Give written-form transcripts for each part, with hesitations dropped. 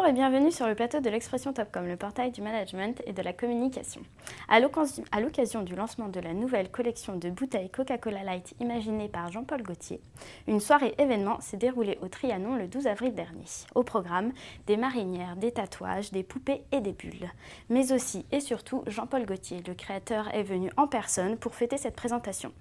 et bienvenue sur le plateau de l'Expression Topcom, le portail du management et de la communication. À l'occasion du lancement de la nouvelle collection de bouteilles Coca-Cola Light imaginée par Jean-Paul Gaultier, une soirée événement s'est déroulée au Trianon le 12 avril dernier. Au programme, des marinières, des tatouages, des poupées et des bulles. Mais aussi et surtout, Jean-Paul Gaultier, le créateur, est venu en personne pour fêter cette présentation.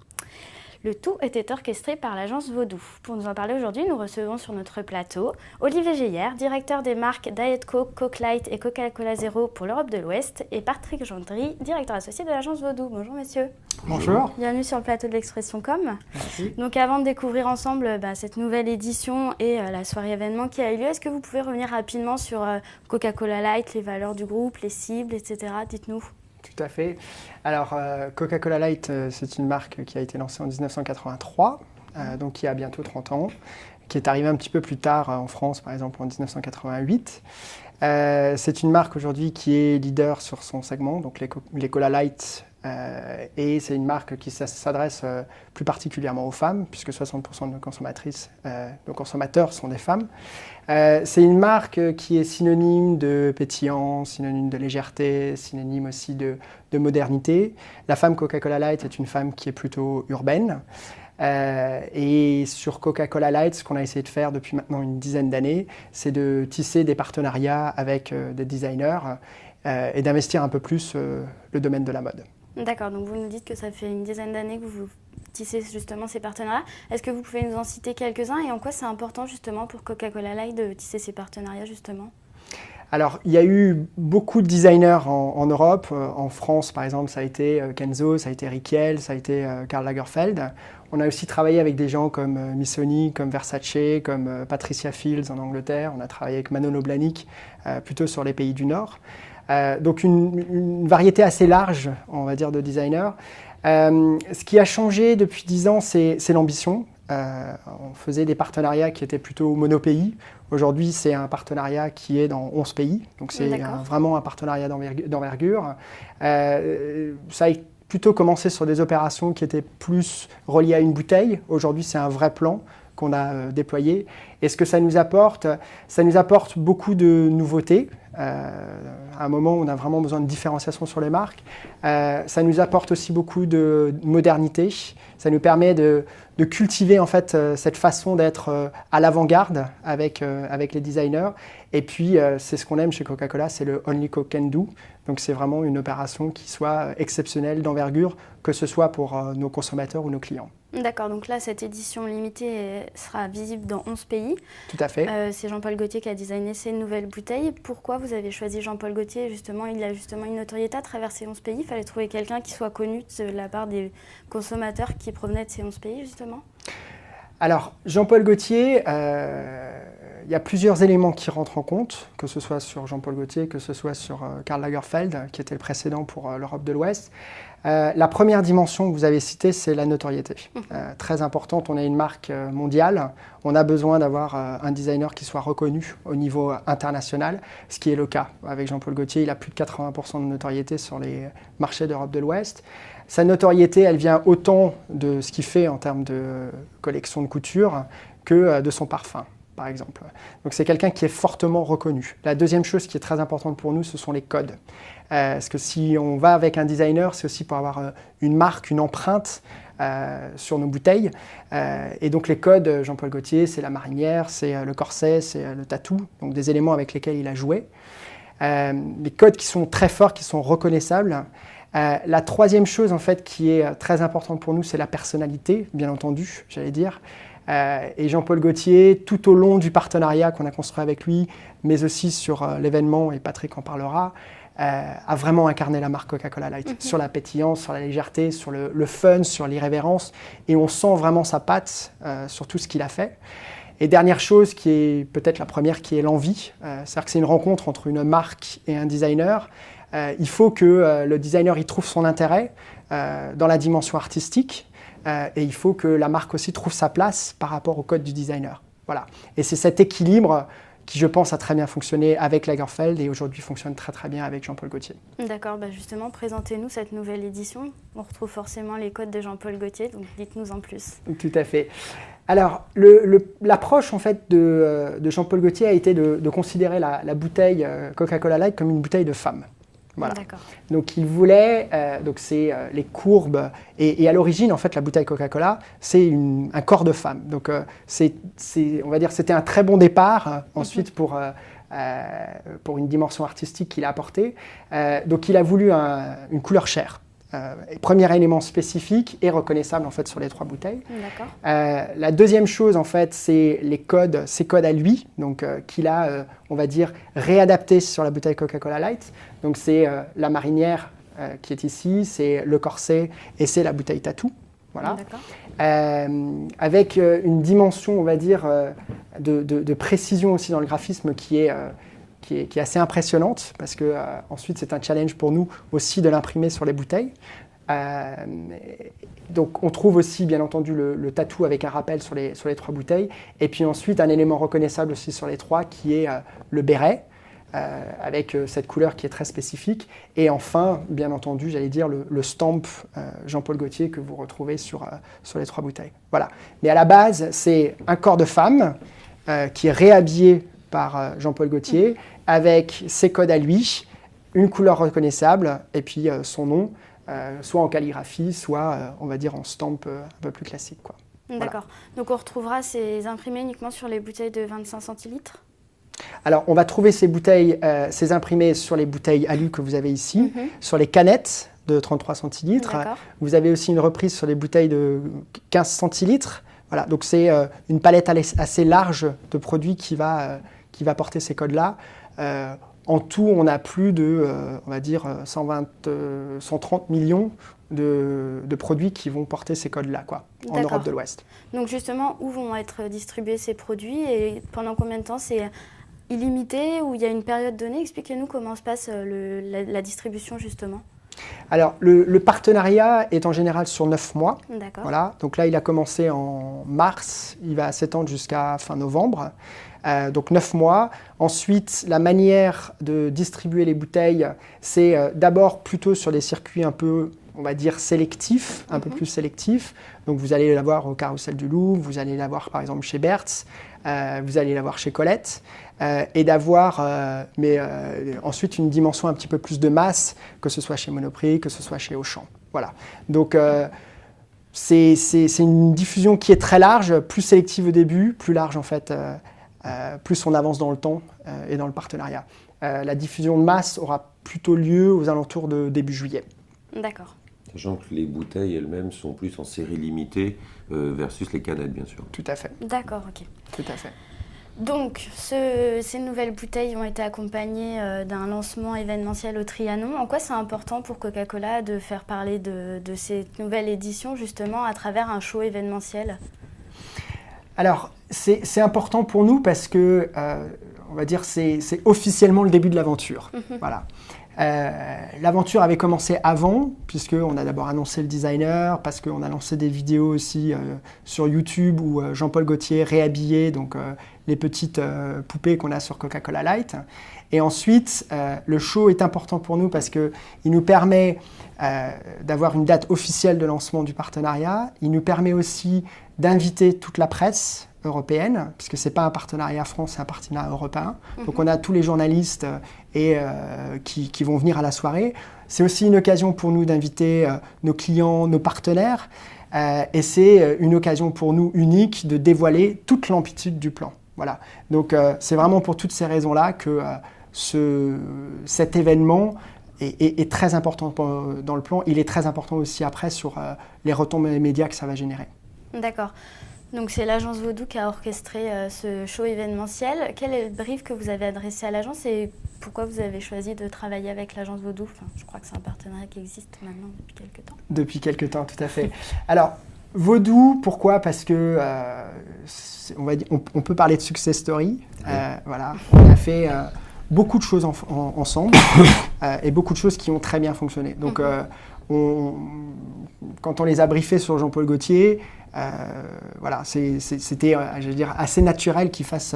Le tout était orchestré par l'agence Vaudou. Pour nous en parler aujourd'hui, nous recevons sur notre plateau Olivier Geyer, directeur des marques Diet Coke, Coke Light et Coca-Cola Zero pour l'Europe de l'Ouest, et Patrick Gendry, directeur associé de l'agence Vaudou. Bonjour messieurs. Bonjour. Bienvenue sur le plateau de l'Expression Com. Merci. Donc avant de découvrir ensemble cette nouvelle édition et la soirée événement qui a eu lieu, est-ce que vous pouvez revenir rapidement sur Coca-Cola Light, les valeurs du groupe, les cibles, etc. Dites-nous. Tout à fait. Alors, Coca-Cola Light, c'est une marque qui a été lancée en 1983, donc qui a bientôt 30 ans, qui est arrivée un petit peu plus tard en France, par exemple en 1988. C'est une marque aujourd'hui qui est leader sur son segment, donc les Cola Light, et c'est une marque qui s'adresse plus particulièrement aux femmes, puisque 60% de nos consommateurs sont des femmes. C'est une marque qui est synonyme de pétillant, synonyme de légèreté, synonyme aussi de modernité. La femme Coca-Cola Light est une femme qui est plutôt urbaine. Et sur Coca-Cola Light, ce qu'on a essayé de faire depuis maintenant une dizaine d'années, c'est de tisser des partenariats avec des designers et d'investir un peu plus le domaine de la mode. D'accord, donc vous nous dites que ça fait une dizaine d'années que vous tissez justement ces partenariats. Est-ce que vous pouvez nous en citer quelques-uns et en quoi c'est important justement pour Coca-Cola Light de tisser ces partenariats justement ? Alors, il y a eu beaucoup de designers en Europe. En France, par exemple, ça a été Kenzo, ça a été Riquel, ça a été Karl Lagerfeld. On a aussi travaillé avec des gens comme Missoni, comme Versace, comme Patricia Fields en Angleterre. On a travaillé avec Manolo Blahnik, plutôt sur les pays du Nord. Donc une variété assez large, on va dire, de designers. Ce qui a changé depuis 10 ans, c'est l'ambition. On faisait des partenariats qui étaient plutôt monopays. Aujourd'hui, c'est un partenariat qui est dans 11 pays. Donc c'est vraiment un partenariat d'envergure. Ça a plutôt commencé sur des opérations qui étaient plus reliées à une bouteille. Aujourd'hui, c'est un vrai plan qu'on a déployé. Et ce que ça nous apporte beaucoup de nouveautés. À un moment où on a vraiment besoin de différenciation sur les marques. Ça nous apporte aussi beaucoup de modernité. Ça nous permet de cultiver en fait cette façon d'être à l'avant-garde avec les designers. Et puis, c'est ce qu'on aime chez Coca-Cola, c'est le Only Coke Can Do. Donc, c'est vraiment une opération qui soit exceptionnelle, d'envergure, que ce soit pour nos consommateurs ou nos clients. D'accord, donc là, cette édition limitée sera visible dans 11 pays. Tout à fait. C'est Jean-Paul Gaultier qui a designé ces nouvelles bouteilles. Pourquoi vous avez choisi Jean-Paul Gaultier ? Justement, il a justement une notoriété à travers ces 11 pays. Il fallait trouver quelqu'un qui soit connu de la part des consommateurs qui provenaient de ces 11 pays, justement. Alors, Jean-Paul Gaultier, il y a plusieurs éléments qui rentrent en compte, que ce soit sur Jean-Paul Gaultier, que ce soit sur Karl Lagerfeld, qui était le précédent pour l'Europe de l'Ouest. La première dimension que vous avez citée, c'est la notoriété. Très importante, on est une marque mondiale, on a besoin d'avoir un designer qui soit reconnu au niveau international, ce qui est le cas. Avec Jean-Paul Gaultier, il a plus de 80% de notoriété sur les marchés d'Europe de l'Ouest. Sa notoriété, elle vient autant de ce qu'il fait en termes de collection de couture que de son parfum, par exemple. Donc c'est quelqu'un qui est fortement reconnu. La deuxième chose qui est très importante pour nous, ce sont les codes. Parce que si on va avec un designer, c'est aussi pour avoir une marque, une empreinte sur nos bouteilles. Et donc les codes, Jean-Paul Gaultier, c'est la marinière, c'est le corset, c'est le tatou, donc des éléments avec lesquels il a joué. Les codes qui sont très forts, qui sont reconnaissables. La troisième chose en fait qui est très importante pour nous, c'est la personnalité, bien entendu, j'allais dire. Et Jean-Paul Gaultier, tout au long du partenariat qu'on a construit avec lui, mais aussi sur l'événement, et Patrick en parlera, a vraiment incarné la marque Coca-Cola Light, sur la pétillance, sur la légèreté, sur le fun, sur l'irrévérence, et on sent vraiment sa patte sur tout ce qu'il a fait. Et dernière chose, qui est peut-être la première, qui est l'envie, c'est-à-dire que c'est une rencontre entre une marque et un designer. Il faut que le designer y trouve son intérêt dans la dimension artistique, et il faut que la marque aussi trouve sa place par rapport au code du designer. Voilà. Et c'est cet équilibre qui, je pense, a très bien fonctionné avec Lagerfeld et aujourd'hui fonctionne très très bien avec Jean-Paul Gaultier. D'accord, justement, présentez-nous cette nouvelle édition. On retrouve forcément les codes de Jean-Paul Gaultier, donc dites-nous en plus. Tout à fait. Alors, l'approche en fait de Jean-Paul Gaultier a été de considérer la bouteille Coca-Cola Light comme une bouteille de femme. Voilà. Donc il voulait, c'est les courbes, et à l'origine en fait la bouteille Coca-Cola c'est un corps de femme. Donc on va dire c'était un très bon départ ensuite pour une dimension artistique qu'il a apportée. Donc il a voulu une couleur chair. Premier élément spécifique et reconnaissable en fait sur les 3 bouteilles. La deuxième chose en fait, c'est ses codes à lui, donc qu'il a, on va dire, réadapté sur la bouteille Coca-Cola Light. Donc c'est la marinière qui est ici, c'est le corset et c'est la bouteille tatou. Voilà. Avec une dimension, on va dire, de précision aussi dans le graphisme qui est assez impressionnante, parce que ensuite c'est un challenge pour nous aussi de l'imprimer sur les bouteilles. Donc on trouve aussi bien entendu le tatou avec un rappel sur les 3 bouteilles, et puis ensuite un élément reconnaissable aussi sur les 3 qui est le béret, avec cette couleur qui est très spécifique, et enfin bien entendu j'allais dire le stamp Jean-Paul Gaultier que vous retrouvez sur les 3 bouteilles. Voilà. Mais à la base c'est un corps de femme qui est réhabillé par Jean-Paul Gaultier, avec ses codes à lui, une couleur reconnaissable, et puis son nom, soit en calligraphie, soit, on va dire, en stamp un peu plus classique, quoi. D'accord. Voilà. Donc on retrouvera ces imprimés uniquement sur les bouteilles de 25 centilitres ? Alors, on va trouver ces imprimés sur les bouteilles alu que vous avez ici, sur les canettes de 33 centilitres. Vous avez aussi une reprise sur les bouteilles de 15 centilitres. Voilà, donc c'est une palette assez large de produits qui va porter ces codes-là. En tout, on a plus de, on va dire, 130 millions de produits qui vont porter ces codes-là, quoi, en Europe de l'Ouest. Donc justement, où vont être distribués ces produits et pendant combien de temps? C'est illimité ou il y a une période donnée? Expliquez-nous comment se passe la distribution, justement. Alors, le partenariat est en général sur 9 mois. D'accord. Voilà. Donc là, il a commencé en mars, il va s'étendre jusqu'à fin novembre. Donc 9 mois. Ensuite, la manière de distribuer les bouteilles, c'est d'abord plutôt sur des circuits un peu, on va dire, sélectifs, un peu plus sélectifs. Donc vous allez l'avoir au Carrousel du Louvre, vous allez l'avoir par exemple chez Bertz, vous allez l'avoir chez Colette, et d'avoir ensuite une dimension un petit peu plus de masse, que ce soit chez Monoprix, que ce soit chez Auchan. Voilà. Donc c'est une diffusion qui est très large, plus sélective au début, plus large en fait, plus on avance dans le temps et dans le partenariat. La diffusion de masse aura plutôt lieu aux alentours de début juillet. D'accord. Sachant que les bouteilles elles-mêmes sont plus en série limitée versus les canettes, bien sûr. Tout à fait. D'accord, ok. Tout à fait. Donc, ces nouvelles bouteilles ont été accompagnées d'un lancement événementiel au Trianon. En quoi c'est important pour Coca-Cola de faire parler de cette nouvelle édition, justement, à travers un show événementiel? Alors, c'est important pour nous parce que, on va dire, c'est officiellement le début de l'aventure. Voilà. L'aventure avait commencé avant, puisqu'on a d'abord annoncé le designer, parce qu'on a lancé des vidéos aussi sur YouTube où Jean-Paul Gaultier réhabillait donc, les petites poupées qu'on a sur Coca-Cola Light. Et ensuite, le show est important pour nous parce qu'il nous permet d'avoir une date officielle de lancement du partenariat. Il nous permet aussi d'inviter toute la presse européenne, puisque ce n'est pas un partenariat France, c'est un partenariat européen. Donc on a tous les journalistes qui vont venir à la soirée. C'est aussi une occasion pour nous d'inviter nos clients, nos partenaires, et c'est une occasion pour nous unique de dévoiler toute l'amplitude du plan. Voilà. Donc c'est vraiment pour toutes ces raisons-là que cet événement est très important dans le plan. Il est très important aussi après sur les retombées médias que ça va générer. D'accord. Donc c'est l'agence Vaudou qui a orchestré ce show événementiel. Quel est le brief que vous avez adressé à l'agence et pourquoi vous avez choisi de travailler avec l'agence Vaudou? Je crois que c'est un partenariat qui existe maintenant depuis quelques temps. Depuis quelques temps, tout à fait. Alors, Vaudou, pourquoi? Parce que on peut parler de success story. Voilà. On a fait beaucoup de choses ensemble et beaucoup de choses qui ont très bien fonctionné. Donc, quand on les a briefés sur Jean-Paul Gaultier, voilà, c'était, je veux dire, assez naturel qu'il fasse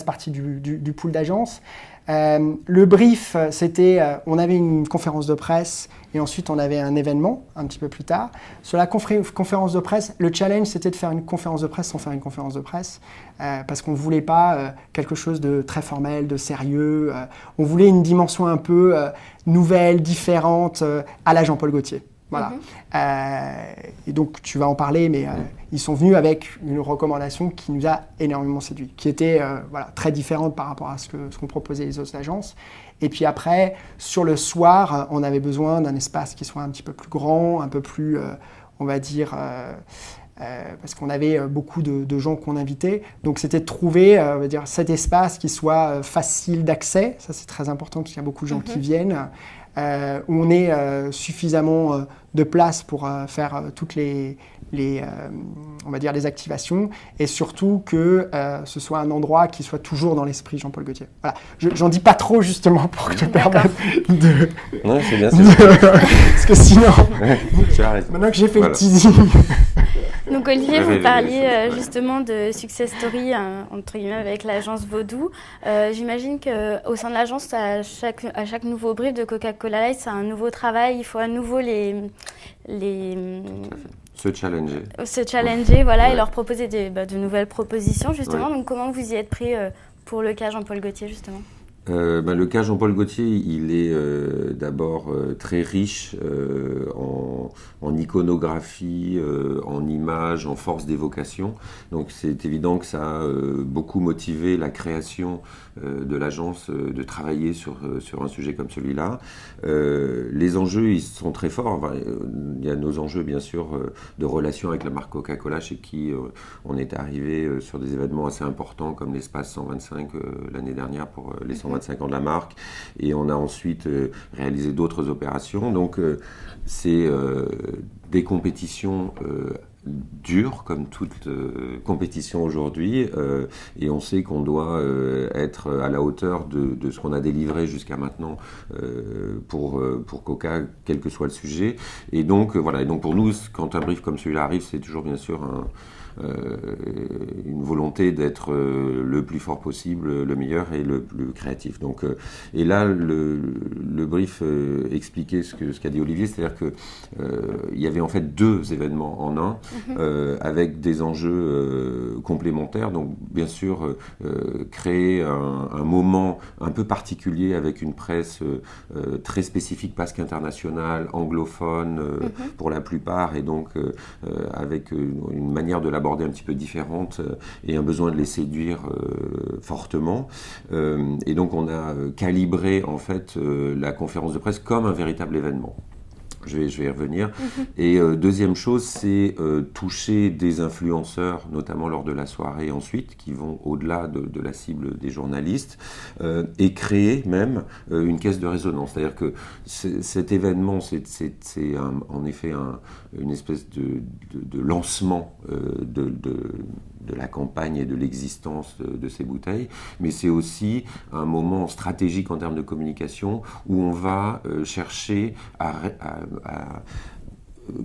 partie du pool d'agence. Le brief, c'était, on avait une conférence de presse et ensuite on avait un événement un petit peu plus tard. Sur la conférence de presse, le challenge c'était de faire une conférence de presse sans faire une conférence de presse parce qu'on ne voulait pas quelque chose de très formel, de sérieux. On voulait une dimension un peu nouvelle, différente à la Jean-Paul Gaultier. Voilà. Et donc, tu vas en parler, mais ils sont venus avec une recommandation qui nous a énormément séduit, qui était voilà, très différente par rapport à ce qu'ont proposé les autres agences. Et puis après, sur le soir, on avait besoin d'un espace qui soit un petit peu plus grand, un peu plus, on va dire, parce qu'on avait beaucoup de gens qu'on invitait. Donc, c'était de trouver on va dire, cet espace qui soit facile d'accès. Ça, c'est très important parce qu'il y a beaucoup de gens qui viennent. Où on ait suffisamment de place pour faire toutes on va dire les activations et surtout que ce soit un endroit qui soit toujours dans l'esprit Jean-Paul Gaultier. Voilà. J'en dis pas trop justement pour te permettre de... Non, c'est bien. Parce que sinon, tu as raison. Maintenant que j'ai fait le teasing... Donc Olivier, vous parliez justement de success story entre guillemets avec l'agence Vaudou. J'imagine qu'au sein de l'agence, à chaque nouveau brief de Coca-Cola Light, c'est un nouveau travail. Il faut à nouveau se challenger. Voilà, ouais. Et leur proposer de nouvelles propositions justement. Ouais. Donc comment vous y êtes pris pour le cas Jean-Paul Gaultier justement? Le cas Jean-Paul Gaultier, il est d'abord très riche en iconographie, en images, en force d'évocation. Donc c'est évident que ça a beaucoup motivé la création de l'agence de travailler sur un sujet comme celui-là. Les enjeux, ils sont très forts. Enfin, il y a nos enjeux, bien sûr, de relation avec la marque Coca-Cola, chez qui on est arrivé sur des événements assez importants comme l'Espace 125 l'année dernière pour les 125 ans de la marque. Et on a ensuite réalisé d'autres opérations. Donc, c'est des compétitions dures, comme toute compétition aujourd'hui, et on sait qu'on doit être à la hauteur de ce qu'on a délivré jusqu'à maintenant pour Coca, quel que soit le sujet. Et donc, voilà. Et donc pour nous, quand un brief comme celui-là arrive, c'est toujours bien sûr une volonté d'être le plus fort possible, le meilleur et le plus créatif. Donc, et là, le brief expliquait ce qu'a dit Olivier, c'est-à-dire que il y avait en fait deux événements en un, avec des enjeux complémentaires. Donc, bien sûr, créer un moment un peu particulier avec une presse très spécifique, basque internationale, anglophone pour la plupart, et donc avec une manière de l'aborder un petit peu différente et un besoin de les séduire fortement. Et donc on a calibré en fait la conférence de presse comme un véritable événement. Je vais y revenir. Et deuxième chose, c'est toucher des influenceurs, notamment lors de la soirée ensuite, qui vont au-delà de la cible des journalistes, et créer même une caisse de résonance. C'est-à-dire que cet événement, c'est en effet une espèce de lancement de la campagne et de l'existence de ces bouteilles, mais c'est aussi un moment stratégique en termes de communication où on va chercher à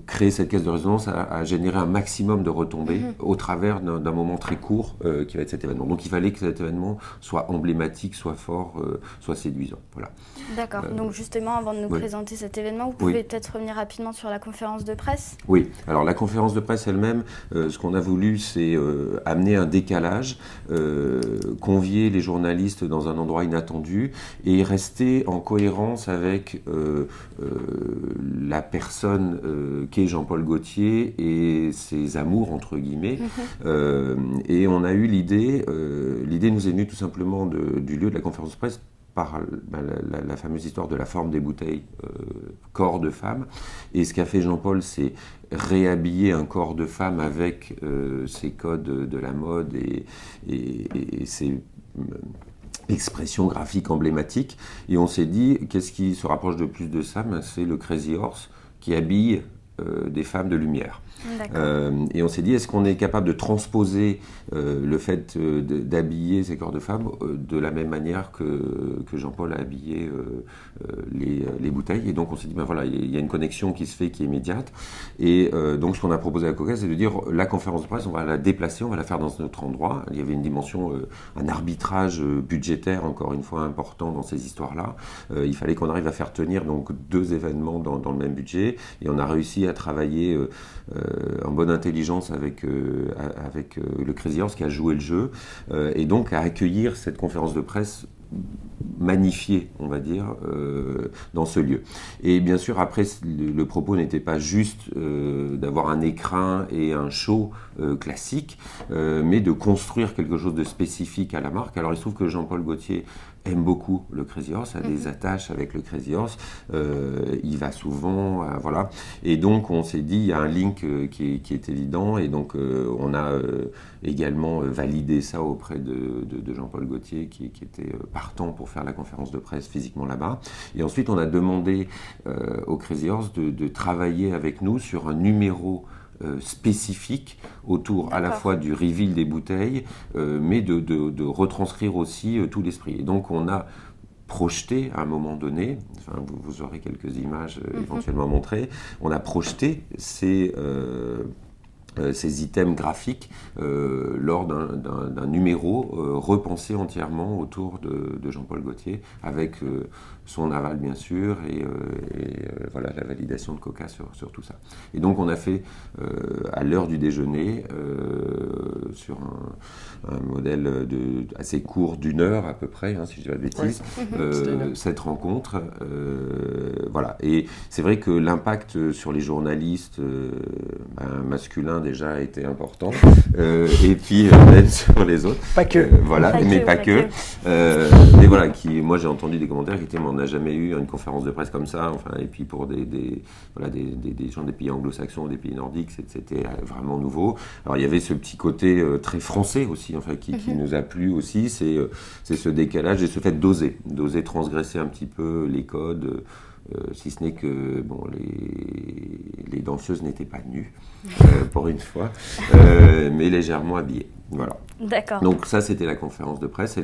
créer cette caisse de résonance, à générer un maximum de retombées au travers d'un moment très court qui va être cet événement. Donc il fallait que cet événement soit emblématique, soit fort, soit séduisant. Voilà. D'accord. Donc justement, avant de nous présenter cet événement, vous pouvez peut-être revenir rapidement sur la conférence de presse? Oui. Alors la conférence de presse elle-même, ce qu'on a voulu, c'est amener un décalage, convier les journalistes dans un endroit inattendu et rester en cohérence avec la personne qu'est Jean-Paul Gaultier et ses amours, entre guillemets. Et on a eu l'idée nous est venue tout simplement du lieu de la conférence de presse par la fameuse histoire de la forme des bouteilles, corps de femme. Et ce qu'a fait Jean-Paul, c'est réhabiller un corps de femme avec ses codes de la mode et ses expressions graphiques emblématiques. Et on s'est dit, qu'est-ce qui se rapproche de plus de ça? C'est le Crazy Horse qui habille des femmes de lumière. Et on s'est dit, est-ce qu'on est capable de transposer le fait d'habiller ces corps de femmes de la même manière que Jean-Paul a habillé les bouteilles. Et donc on s'est dit, ben voilà, il y a une connexion qui se fait, qui est immédiate. Et donc ce qu'on a proposé à Coca, c'est de dire, la conférence de presse, on va la déplacer, on va la faire dans un autre endroit. Il y avait une dimension, un arbitrage budgétaire, encore une fois, important dans ces histoires-là. Il fallait qu'on arrive à faire tenir donc 2 événements dans le même budget. Et on a réussi à travailler en bonne intelligence avec le Crazy Horse qui a joué le jeu, et donc à accueillir cette conférence de presse magnifiée, on va dire, dans ce lieu. Et bien sûr, après, le propos n'était pas juste d'avoir un écrin et un show classique, mais de construire quelque chose de spécifique à la marque. Alors, il se trouve que Jean-Paul Gaultier aime beaucoup le Crazy Horse, a des attaches avec le Crazy Horse, il va souvent, voilà. Et donc, on s'est dit, il y a un link qui est évident, et donc on a également validé ça auprès de Jean-Paul Gaultier, qui était partant pour faire la conférence de presse physiquement là-bas. Et ensuite, on a demandé au Crazy Horse de travailler avec nous sur un numéro spécifique autour à la fois du reveal des bouteilles, mais de retranscrire aussi tout l'esprit. Et donc on a projeté à un moment donné, enfin, vous aurez quelques images éventuellement montrées, on a projeté ces items graphiques lors d'un numéro repensé entièrement autour de Jean-Paul Gaultier, avec son aval bien sûr, et voilà, la validation de Coca sur tout ça. Et donc on a fait à l'heure du déjeuner, sur un modèle assez court d'1 heure à peu près, hein, si je dis pas de bêtises, cette rencontre. Voilà. Et c'est vrai que l'impact sur les journalistes masculins déjà a été important, et puis même sur les autres. Pas que. Voilà, mais pas que. Mais voilà, moi j'ai entendu des commentaires qui étaient, mais on n'a jamais eu une conférence de presse comme ça, enfin, et puis pour des gens des pays anglo-saxons, des pays nordiques, c'était vraiment nouveau. Alors il y avait ce petit côté très français aussi, enfin, qui nous a plu aussi, c'est ce décalage et ce fait d'oser transgresser un petit peu les codes. Si ce n'est que bon, les danseuses n'étaient pas nues, pour une fois, mais légèrement habillées. Voilà. D'accord. Donc ça, c'était la conférence de presse.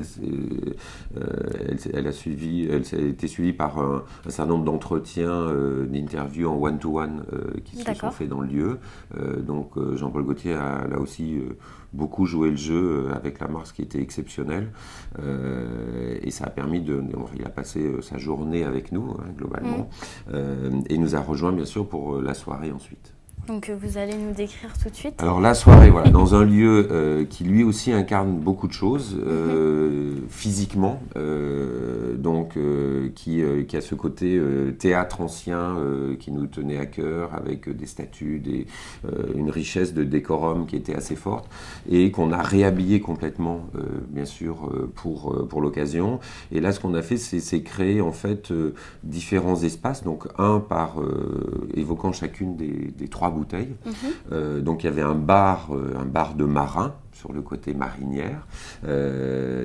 Elle a été suivie par un certain nombre d'entretiens, d'interviews en one-to-one qui se sont faits dans le lieu. Donc Jean-Paul Gaultier a là aussi beaucoup joué le jeu avec la marque, qui était exceptionnelle. Et ça a permis il a passé sa journée avec nous, hein, globalement, et nous a rejoints bien sûr pour la soirée ensuite. Donc vous allez nous décrire tout de suite. Alors la soirée, voilà, dans un lieu qui lui aussi incarne beaucoup de choses, physiquement, donc qui a ce côté théâtre ancien qui nous tenait à cœur, avec des statues, une richesse de décorum qui était assez forte, et qu'on a réhabillé complètement, bien sûr, pour l'occasion. Et là, ce qu'on a fait, c'est créer en fait différents espaces, donc un par évoquant chacune des 3 bouteilles. Donc il y avait un bar de marin sur le côté marinière,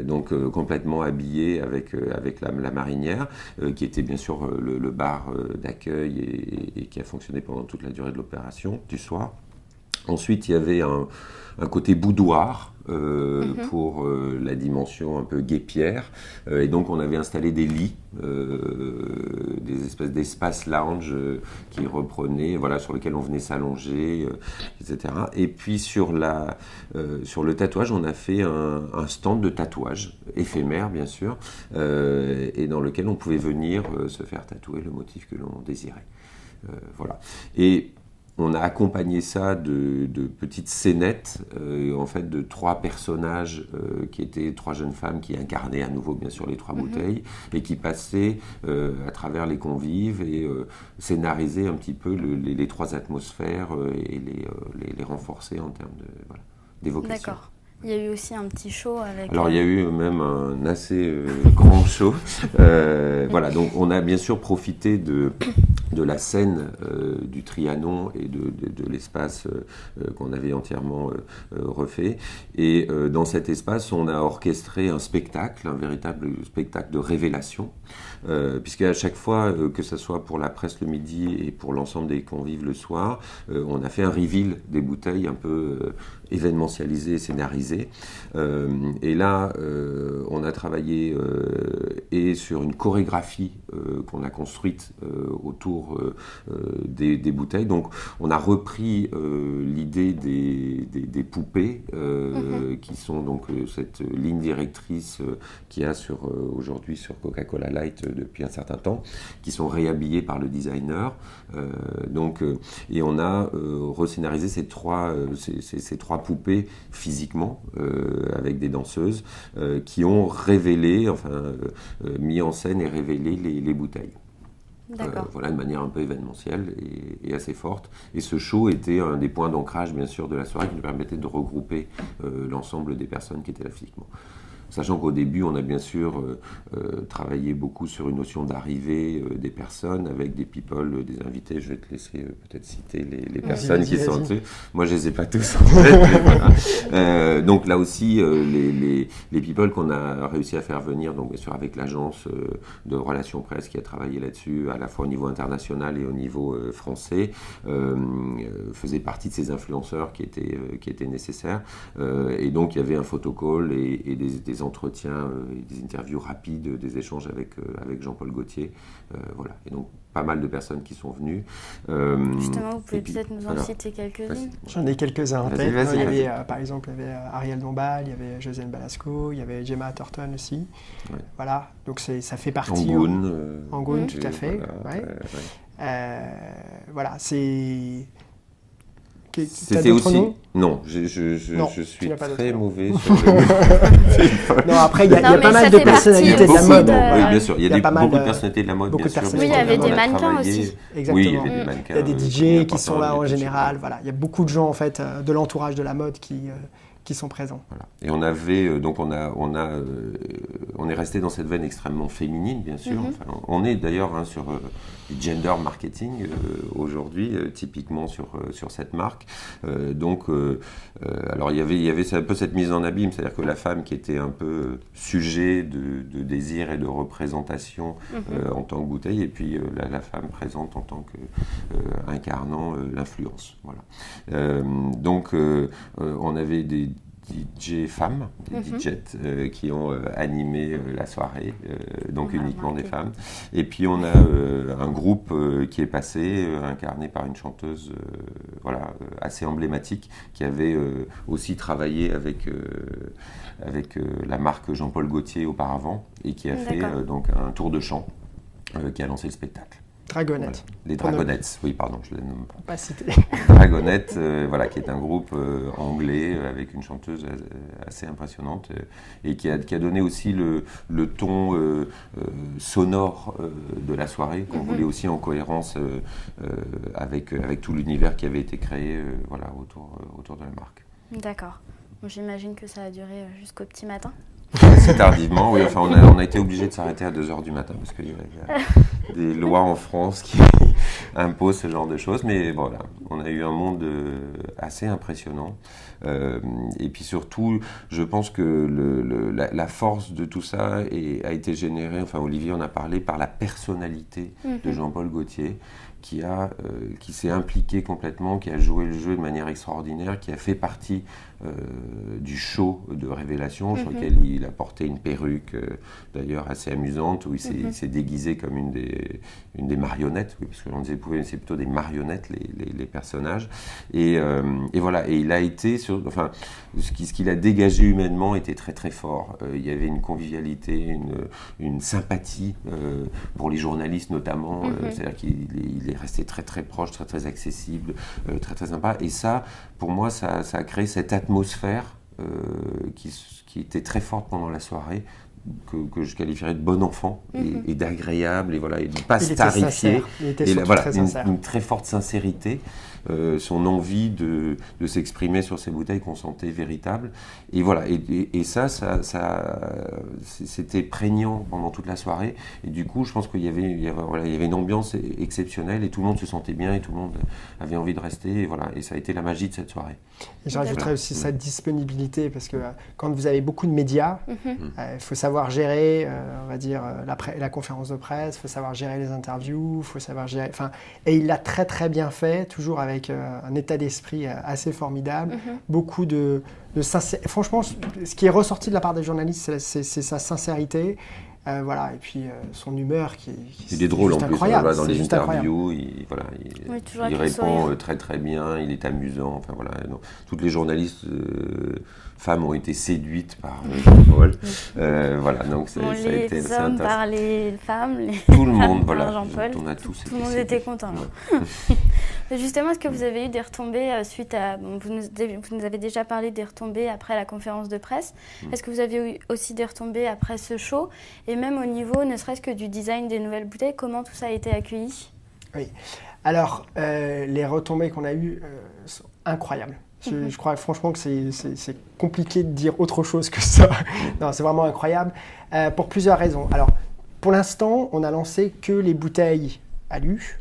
donc complètement habillé avec la marinière, qui était bien sûr le bar d'accueil et qui a fonctionné pendant toute la durée de l'opération du soir. Ensuite, il y avait un côté boudoir pour la dimension un peu guêpière. Et donc, on avait installé des lits, des espèces d'espaces lounge qui reprenaient, voilà, sur lesquels on venait s'allonger, etc. Et puis, sur le tatouage, on a fait un stand de tatouage, éphémère, bien sûr, et dans lequel on pouvait venir se faire tatouer le motif que l'on désirait. Voilà. Et on a accompagné ça de petites scénettes, en fait, de 3 personnages qui étaient 3 jeunes femmes qui incarnaient à nouveau, bien sûr, les 3 bouteilles, et qui passaient à travers les convives et scénarisaient un petit peu les 3 atmosphères et les renforcer en termes d'évocation. D'accord. Il y a eu aussi un petit show avec... Alors, il y a eu même un assez grand show. Voilà, donc on a bien sûr profité de la scène du Trianon et de l'espace qu'on avait entièrement refait. Et dans cet espace, on a orchestré un spectacle, un véritable spectacle de révélation, puisqu'à chaque fois, que ce soit pour la presse le midi et pour l'ensemble des convives le soir, on a fait un reveal des bouteilles un peu événementialisé, scénarisé. Et là, on a travaillé et sur une chorégraphie qu'on a construite autour des bouteilles. Donc, on a repris l'idée des poupées qui sont donc cette ligne directrice qu'il y a aujourd'hui sur Coca-Cola Light depuis un certain temps, qui sont réhabillées par le designer. Et on a rescénarisé ces trois poupées physiquement avec des danseuses qui ont révélé, mis en scène et révélé les bouteilles. Voilà, de manière un peu événementielle et assez forte. Et ce show était un des points d'ancrage, bien sûr, de la soirée qui nous permettait de regrouper l'ensemble des personnes qui étaient là physiquement. Sachant qu'au début, on a bien sûr travaillé beaucoup sur une notion d'arrivée des personnes avec des people, des invités. Je vais te laisser peut-être citer les personnes qui sont entrées. Moi, je les ai pas tous en tête. Voilà. Donc là aussi, les people qu'on a réussi à faire venir, donc bien sûr avec l'agence de relations presse qui a travaillé là-dessus, à la fois au niveau international et au niveau français, faisaient partie de ces influenceurs qui étaient nécessaires. Et donc, il y avait un photocall et des entretiens, des interviews rapides, des échanges avec Jean-Paul Gaultier. Voilà. Et donc, pas mal de personnes qui sont venues. Justement, vous pouvez peut-être nous en citer quelques-unes. J'en ai quelques-uns en tête. Vas-y. Il y avait, par exemple, il y avait Ariel Dombal, il y avait Josiane Balasco, il y avait Gemma Thornton aussi. Ouais. Voilà, donc ça fait partie. Angoun, tout à fait. Voilà, voilà, c'est... C'était aussi... Non, je suis très mauvais sur le... Non, après, il y a pas mal de personnalités de la mode. Oui, bien sûr, il y a beaucoup de personnalités de la mode, bien sûr. Oui, il y avait des mannequins aussi. Exactement. Oui, il y avait des mannequins. Il y a des DJ qui sont là en général. Voilà, il y a beaucoup de gens, en fait, de l'entourage de la mode qui sont présents. Voilà. Et on avait on est resté dans cette veine extrêmement féminine, bien sûr. On est d'ailleurs sur du gender marketing aujourd'hui, typiquement sur cette marque. Alors il y avait un peu cette mise en abîme, c'est-à-dire que la femme qui était un peu sujet de désir et de représentation en tant que bouteille, et puis la femme présente en tant que incarnant l'influence. Voilà. On avait des DJ femmes, des DJs qui ont animé la soirée, donc uniquement des femmes. Et puis on a un groupe qui est passé, incarné par une chanteuse assez emblématique, qui avait aussi travaillé avec la marque Jean-Paul Gaultier auparavant, et qui a fait donc un tour de chant qui a lancé le spectacle. Dragonettes. Voilà. Les Dragonettes, oui, pardon, je ne l'ai pas cité. Dragonettes, qui est un groupe anglais avec une chanteuse assez impressionnante et qui a donné aussi le ton sonore de la soirée, qu'on voulait aussi en cohérence avec tout l'univers qui avait été créé autour de la marque. D'accord. Bon, j'imagine que ça a duré jusqu'au petit matin. Assez tardivement, oui. Enfin, on a été obligé de s'arrêter à 2h du matin parce qu'il y a des lois en France qui imposent ce genre de choses. Mais voilà, on a eu un monde assez impressionnant. Et puis surtout, je pense que la force de tout ça a été générée, Olivier en a parlé, par la personnalité de Jean-Paul Gaultier, qui s'est impliqué complètement, qui a joué le jeu de manière extraordinaire, qui a fait partie du show de révélation, sur lequel il a porté une perruque d'ailleurs assez amusante, où il s'est déguisé comme une des marionnettes, parce qu'on disait c'est plutôt des marionnettes les personnages, et voilà, et il a été ce qu'il a dégagé humainement était très très fort. Il y avait une convivialité, une sympathie pour les journalistes notamment, c'est-à-dire qu'il est resté très très proche, très très accessible, très très sympa, et ça, pour moi, ça a créé cette atmosphère qui était très forte pendant la soirée, que je qualifierais de bon enfant et d'agréable, et de ne pas se tarifier. Il était très sincère. Une très forte sincérité. son envie de s'exprimer sur ces bouteilles qu'on sentait véritables. Et voilà, et ça c'était prégnant pendant toute la soirée. Et du coup, je pense qu'il y avait une ambiance exceptionnelle et tout le monde se sentait bien et tout le monde avait envie de rester. Et voilà, et ça a été la magie de cette soirée. Et je rajouterais aussi sa disponibilité, parce que quand vous avez beaucoup de médias, il faut savoir gérer, on va dire, la conférence de presse, il faut savoir gérer les interviews, il faut savoir gérer... Et il l'a très très bien fait, toujours avec un état d'esprit assez formidable, beaucoup de sincérité. Franchement, ce qui est ressorti de la part des journalistes, c'est sa sincérité. Voilà, et puis son humeur qui il est drôle en plus, incroyable. Dans les interviews, il répond très très bien, il est amusant. Enfin, voilà, toutes les journalistes femmes ont été séduites par Jean-Paul. Voilà, donc ça a été les hommes par les femmes, tout le monde, par Jean-Paul. Tout le monde était content. Justement, est-ce que vous avez eu des retombées suite à... vous nous avez déjà parlé des retombées après la conférence de presse. Est-ce que vous avez eu aussi des retombées après ce show? Et même au niveau, ne serait-ce que du design des nouvelles bouteilles, comment tout ça a été accueilli? Oui. Alors, les retombées qu'on a eues sont incroyables. Je crois franchement que c'est compliqué de dire autre chose que ça. Non, c'est vraiment incroyable, pour plusieurs raisons. Alors, pour l'instant, on a lancé que les bouteilles alu.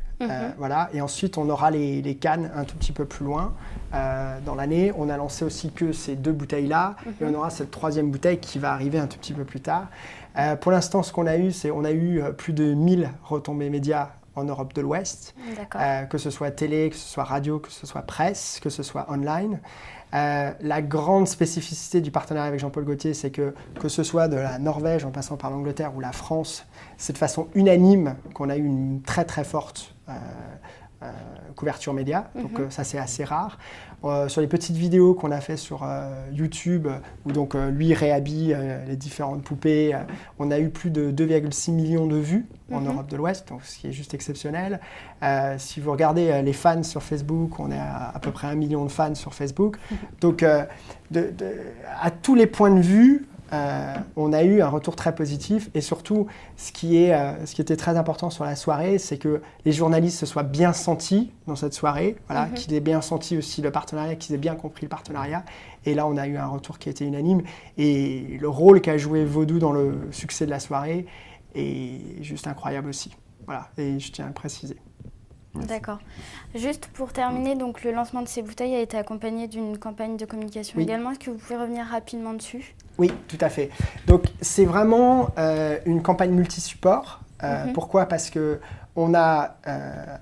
Voilà. Et ensuite, on aura les cannes un tout petit peu plus loin dans l'année. On a lancé aussi que ces 2 bouteilles-là. Et on aura cette 3e bouteille qui va arriver un tout petit peu plus tard. Pour l'instant, ce qu'on a eu, c'est on a eu plus de 1000 retombées médias en Europe de l'Ouest, que ce soit télé, que ce soit radio, que ce soit presse, que ce soit online. La grande spécificité du partenariat avec Jean-Paul Gaultier, c'est que ce soit de la Norvège en passant par l'Angleterre ou la France, c'est de façon unanime qu'on a eu une très très forte couverture média, donc ça c'est assez rare. Sur les petites vidéos qu'on a fait sur YouTube, où donc lui réhabille les différentes poupées, on a eu plus de 2,6 millions de vues en Europe de l'Ouest, donc ce qui est juste exceptionnel. Si vous regardez les fans sur Facebook, on est à peu près 1 million de fans sur Facebook. Donc à tous les points de vue, on a eu un retour très positif, et surtout ce qui était très important sur la soirée, c'est que les journalistes se soient bien sentis dans cette soirée, voilà, qu'ils aient bien senti aussi le partenariat, qu'ils aient bien compris le partenariat. Et là, on a eu un retour qui a été unanime, et le rôle qu'a joué Vaudou dans le succès de la soirée est juste incroyable aussi. Voilà, et je tiens à le préciser. D'accord. Juste pour terminer, donc le lancement de ces bouteilles a été accompagné d'une campagne de communication également. Est-ce que vous pouvez revenir rapidement dessus? Oui, tout à fait. Donc c'est vraiment une campagne multi-support. Pourquoi? Parce qu'on a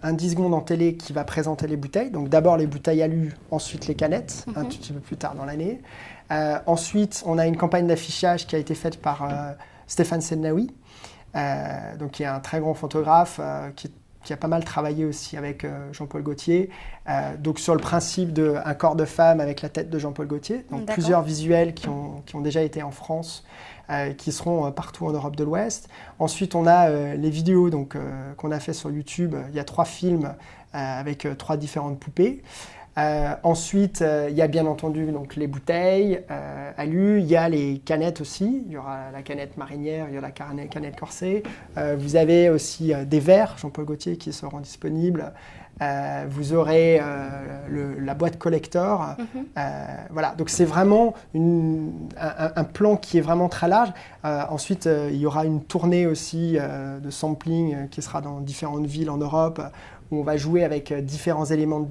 un 10 secondes en télé qui va présenter les bouteilles. Donc d'abord les bouteilles alu, ensuite les canettes, un tout petit peu plus tard dans l'année. Ensuite, on a une campagne d'affichage qui a été faite par Stéphane Sednaoui, donc qui est un très grand photographe qui a pas mal travaillé aussi avec Jean-Paul Gaultier, donc sur le principe d'un corps de femme avec la tête de Jean-Paul Gaultier. Donc plusieurs visuels qui ont déjà été en France, qui seront partout en Europe de l'Ouest. Ensuite, on a les vidéos qu'on a fait sur YouTube. Il y a 3 films avec 3 différentes poupées. Ensuite, il y a bien entendu donc, les bouteilles alu, il y a les canettes aussi, il y aura la canette marinière, il y aura la canette corsée. Vous avez aussi des verres Jean-Paul Gaultier qui seront disponibles. Vous aurez la boîte collector. Voilà, donc c'est vraiment un plan qui est vraiment très large. Ensuite, il y aura une tournée aussi de sampling qui sera dans différentes villes en Europe, où on va jouer avec différents éléments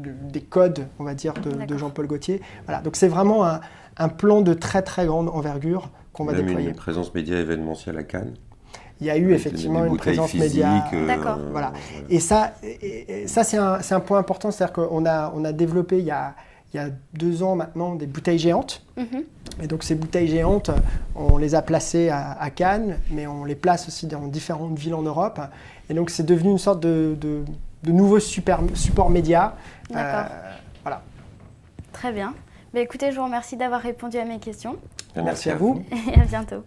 des codes, on va dire, de Jean-Paul Gaultier. Voilà, donc c'est vraiment un plan de très très grande envergure qu'on va déployer. Même une présence média événementielle à Cannes. Il y a eu effectivement une présence média. D'accord. Voilà. Et ça c'est un point important, c'est-à-dire qu'on a développé il y a 2 ans maintenant des bouteilles géantes. Et donc ces bouteilles géantes, on les a placées à Cannes, mais on les place aussi dans différentes villes en Europe. Et donc c'est devenu une sorte de nouveau support média. Voilà. Très bien. Écoutez, je vous remercie d'avoir répondu à mes questions. Merci à vous. Et à bientôt.